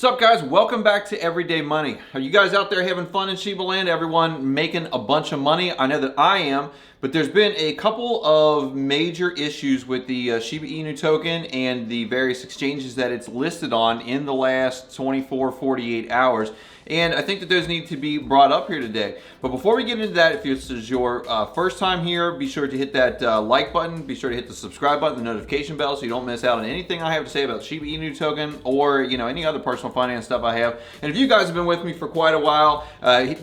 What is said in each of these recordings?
What's up, guys? Welcome back to Everyday Money. Are you guys out there having fun in Shiba Land? Everyone making a bunch of money? I know that I am, but there's been a couple of major issues with the Shiba Inu token and the various exchanges that it's listed on in the last 24, 48 hours. And I think that those need to be brought up here today. But before we get into that, if this is your first time here, be sure to hit that like button. Be sure to hit the subscribe button, the notification bell, so you don't miss out on anything I have to say about Shiba Inu token or any other personal finance stuff I have. And if you guys have been with me for quite a while,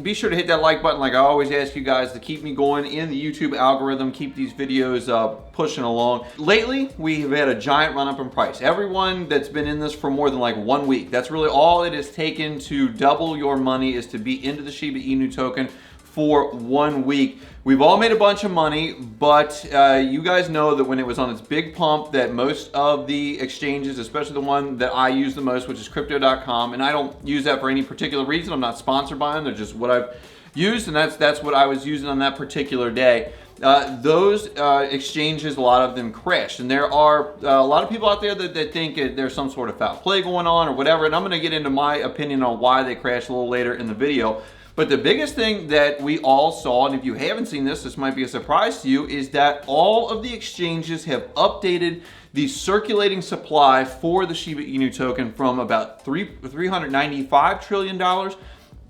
be sure to hit that like button, like I always ask you guys, to keep me going in the YouTube algorithm, keep these videos pushing along. Lately, we have had a giant run up in price. Everyone that's been in this for more than like 1 week, that's really all it has taken to double your money, is to be into the Shiba Inu token for 1 week. We've all made a bunch of money, but you guys know that when it was on its big pump, that most of the exchanges, especially the one that I use the most, which is crypto.com, and I don't use that for any particular reason. I'm not sponsored by them. They're just what I've used, and that's what I was using on that particular day. Those exchanges, a lot of them crashed, and there are a lot of people out there that think there's some sort of foul play going on or whatever, and I'm going to get into my opinion on why they crashed a little later in the video. But the biggest thing that we all saw, and if you haven't seen this, this might be a surprise to you, is that all of the exchanges have updated the circulating supply for the Shiba Inu token from about $395 trillion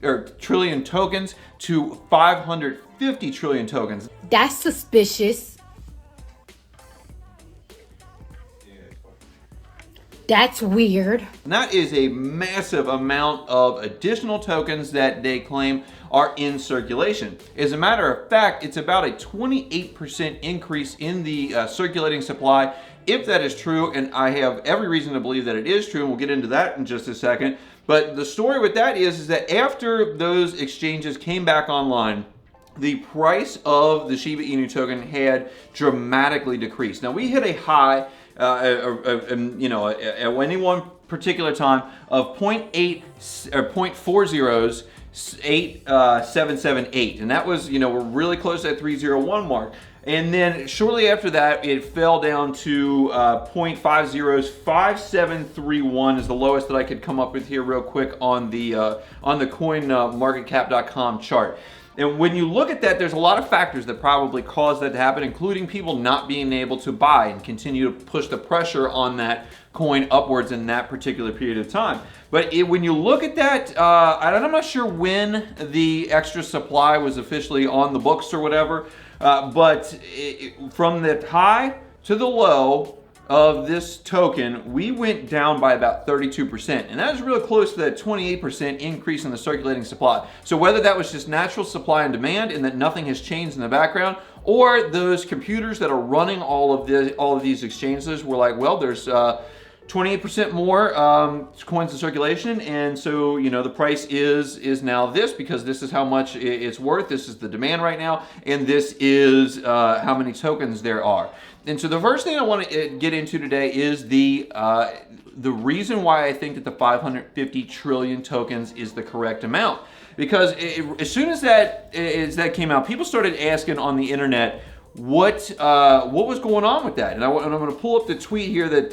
or trillion tokens to 550 trillion tokens. That's suspicious. That's weird. And that is a massive amount of additional tokens that they claim are in circulation. As a matter of fact, it's about a 28% increase in the circulating supply, if that is true, and I have every reason to believe that it is true, and we'll get into that in just a second. But the story with that is that after those exchanges came back online, the price of the Shiba Inu token had dramatically decreased. Now, we hit a high at any one particular time of 0.8 or 0.40s 8778, and that was, we're really close to that 301 mark. And then shortly after that, it fell down to 0.50s. 5731 is the lowest that I could come up with here real quick on the coinmarketcap.com chart. And when you look at that, there's a lot of factors that probably caused that to happen, including people not being able to buy and continue to push the pressure on that coin upwards in that particular period of time. But when you look at that, I'm not sure when the extra supply was officially on the books or whatever, but from the high to the low of this token, we went down by about 32%, and that is really close to that 28% increase in the circulating supply. So whether that was just natural supply and demand and that nothing has changed in the background, or those computers that are running all of these exchanges were like, well, there's 28% more coins in circulation, and so the price is now this, because this is how much it's worth, this is the demand right now, and this is how many tokens there are. And so the first thing I want to get into today is the reason why I think that the 550 trillion tokens is the correct amount. Because as soon as that came out, people started asking on the internet what was going on with that. And I'm going to pull up the tweet here that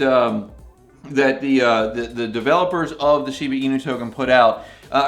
the developers of the Shiba Inu token put out,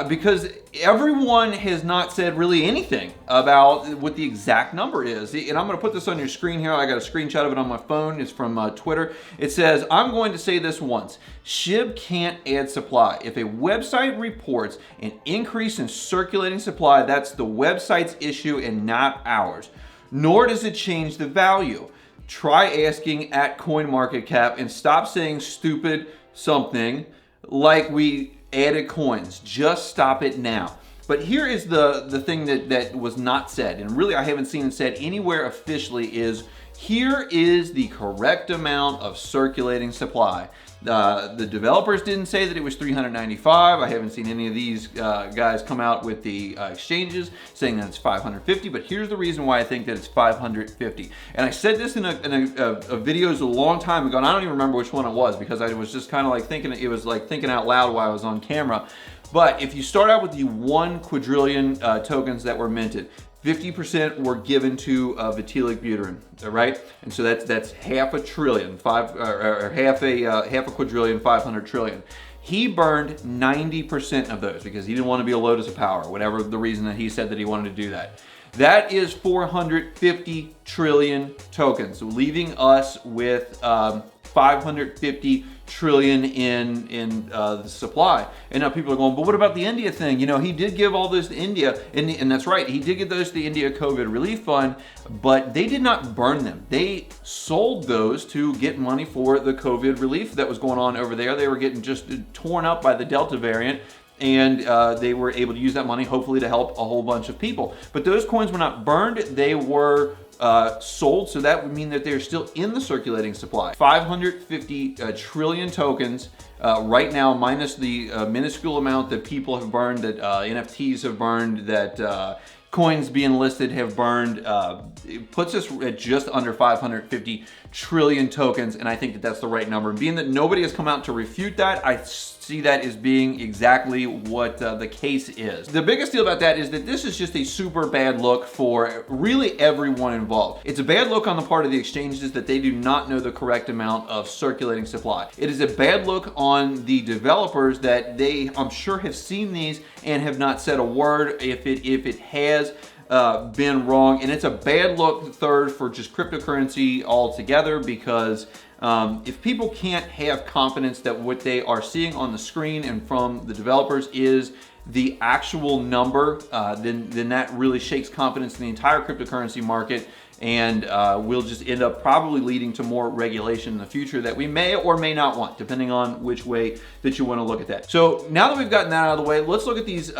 because everyone has not said really anything about what the exact number is. And I'm going to put this on your screen here. I got a screenshot of it on my phone. It's from Twitter. It says, I'm going to say this once. SHIB can't add supply. If a website reports an increase in circulating supply, that's the website's issue and not ours. Nor does it change the value. Try asking at CoinMarketCap and stop saying stupid something like we added coins. Just stop it now. But here is the thing that was not said, and really I haven't seen it said anywhere officially, is here is the correct amount of circulating supply. The developers didn't say that it was 395. I haven't seen any of these guys come out with the exchanges saying that it's 550, but here's the reason why I think that it's 550. And I said this in a videos a long time ago, and I don't even remember which one it was, because I was just kind of like thinking, it was like thinking out loud while I was on camera. But if you start out with the 1 quadrillion tokens that were minted, 50% were given to Vitilic Buterin, all right? And so that's half a trillion, half a quadrillion, 500 trillion. He burned 90% of those because he didn't want to be a lotus of power, whatever the reason that he said that he wanted to do that. That is 450 trillion tokens, leaving us with 550 trillion in the supply. And now people are going, but what about the India thing? You know, he did give all this to India, and that's right, he did give those to the India COVID relief fund, but they did not burn them. They sold those to get money for the COVID relief that was going on over there. They were getting just torn up by the Delta variant, and they were able to use that money hopefully to help a whole bunch of people. But those coins were not burned, they were sold, so that would mean that they're still in the circulating supply. 550 trillion tokens right now, minus the minuscule amount that people have burned, that NFTs have burned, that coins being listed have burned. It puts us at just under 550 trillion tokens, and I think that that's the right number. Being that nobody has come out to refute that, I see that as being exactly what the case is. The biggest deal about that is that this is just a super bad look for really everyone involved. It's a bad look on the part of the exchanges that they do not know the correct amount of circulating supply. It is a bad look on the developers that they, I'm sure, have seen these and have not said a word if it has been wrong. And it's a bad look, third, for just cryptocurrency altogether, because if people can't have confidence that what they are seeing on the screen and from the developers is the actual number, then that really shakes confidence in the entire cryptocurrency market, and will just end up probably leading to more regulation in the future that we may or may not want, depending on which way that you want to look at that. So now that we've gotten that out of the way, let's look at these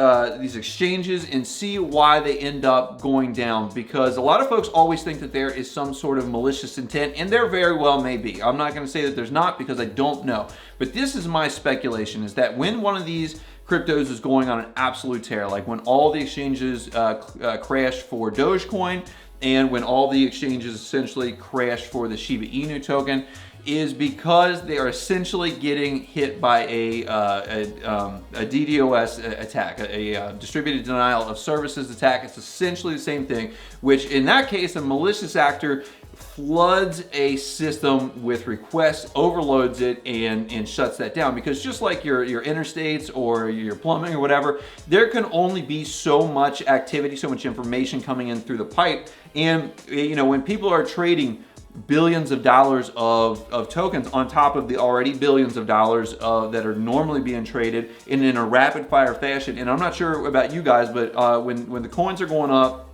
exchanges and see why they end up going down, because a lot of folks always think that there is some sort of malicious intent, and there very well may be. I'm not going to say that there's not, because I don't know. But this is my speculation, is that when one of these cryptos is going on an absolute tear, like when all the exchanges crashed for Dogecoin, and when all the exchanges essentially crashed for the Shiba Inu token, is because they are essentially getting hit by a DDoS attack, a distributed denial of services attack. It's essentially the same thing, which in that case, a malicious actor floods a system with requests, overloads it, and shuts that down. Because just like your interstates or your plumbing or whatever, there can only be so much activity, so much information coming in through the pipe. And you know, when people are trading billions of dollars of tokens on top of the already billions of dollars that are normally being traded in a rapid fire fashion, and I'm not sure about you guys, but when the coins are going up,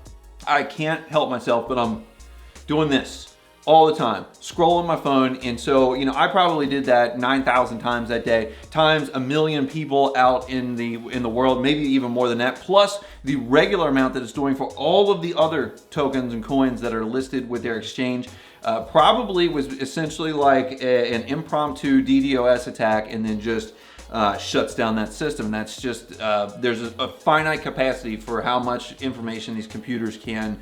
I can't help myself, but I'm doing this all the time, scrolling my phone. And so, you know, I probably did that 9,000 times that day, times a million people out in the world, maybe even more than that, plus the regular amount that it's doing for all of the other tokens and coins that are listed with their exchange. Probably was essentially like an impromptu DDoS attack, and then just shuts down that system. That's just, there's a finite capacity for how much information these computers can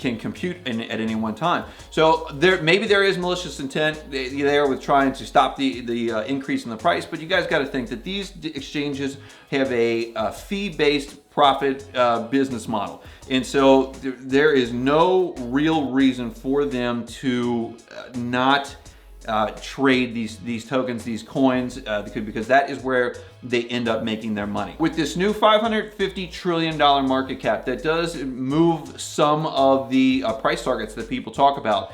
compute at any one time. So maybe there is malicious intent there with trying to stop the increase in the price, but you guys got to think that these exchanges have a fee-based profit business model. And so there is no real reason for them to not trade these tokens, these coins, because that is where they end up making their money. With this new $550 trillion market cap, that does move some of the price targets that people talk about.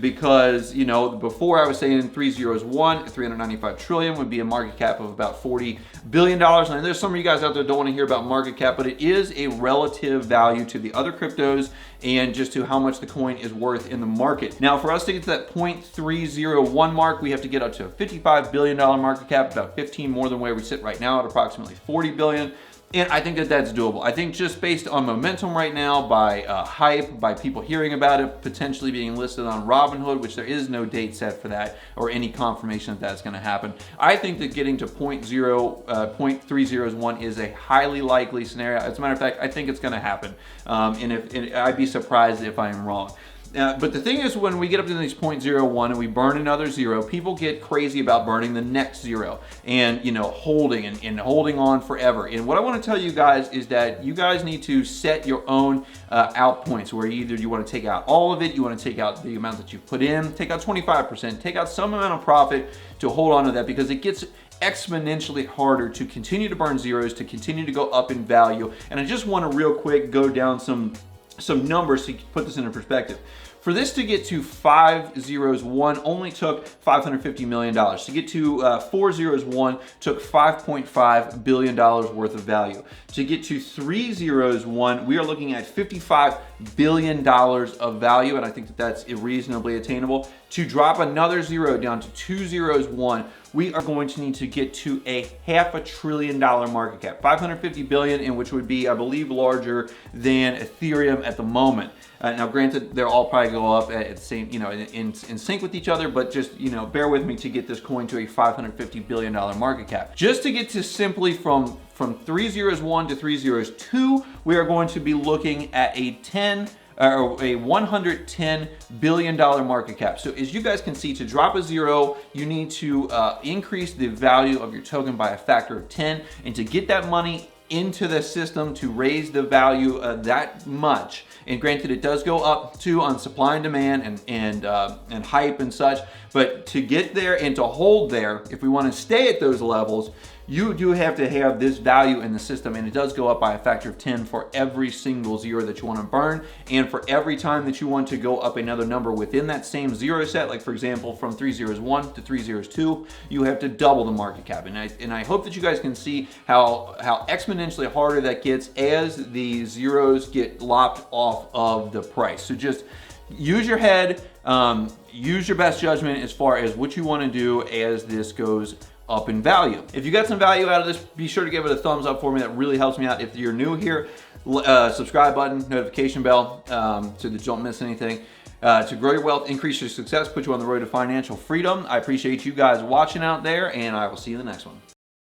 Because, you know, before I was saying 395 trillion would be a market cap of about $40 billion. And there's some of you guys out there don't want to hear about market cap, but it is a relative value to the other cryptos and just to how much the coin is worth in the market. Now, for us to get to that 0.301 mark, we have to get up to a $55 billion market cap, about 15 more than where we sit right now at approximately 40 billion. And I think that that's doable. I think just based on momentum right now, by hype, by people hearing about it, potentially being listed on Robinhood, which there is no date set for that or any confirmation that that's going to happen. I think that getting to 0.301 is a highly likely scenario. As a matter of fact, I think it's going to happen. And I'd be surprised if I am wrong. But the thing is, when we get up to these 0.01 and we burn another zero, people get crazy about burning the next zero and, you know, holding and holding on forever. And what I want to tell you guys is that you guys need to set your own out points, where either you want to take out all of it, you want to take out the amount that you've put in, take out 25%, take out some amount of profit to hold on to that, because it gets exponentially harder to continue to burn zeros, to continue to go up in value. And I just want to real quick go down some numbers to put this into perspective. For this to get to 5 zeros 1 only took $550 million. To get to 4 zeros 1 took $5.5 billion worth of value. To get to 3 zeros 1, we are looking at $55 billion of value, and I think that that's reasonably attainable. To drop another zero down to 2 zeros 1, we are going to need to get to a $500 billion market cap. 550 billion, in which would be, I believe, larger than Ethereum at the moment. Now, granted, they'll all probably go up at the same, in sync with each other, but just, bear with me to get this coin to a $550 billion market cap. Just to get to simply from 3 zeros 1 to 3 zeros 2, we are going to be looking at a $110 billion market cap. So as you guys can see, to drop a zero, you need to increase the value of your token by a factor of 10. And to get that money into the system to raise the value that much, and granted it does go up too on supply and demand and hype and such, but to get there and to hold there, if we want to stay at those levels, you do have to have this value in the system, and it does go up by a factor of 10 for every single zero that you want to burn, and for every time that you want to go up another number within that same zero set, like for example from 3 zeros 1 to 3 zeros 2, you have to double the market cap. And I hope that you guys can see how exponentially harder that gets as the zeros get lopped off of the price. So just use your head, use your best judgment as far as what you want to do as this goes up in value. If you got some value out of this, be sure to give it a thumbs up for me. That really helps me out. If you're new here, subscribe button, notification bell, so that you don't miss anything. To grow your wealth, increase your success, put you on the road to financial freedom. I appreciate you guys watching out there, and I will see you in the next one.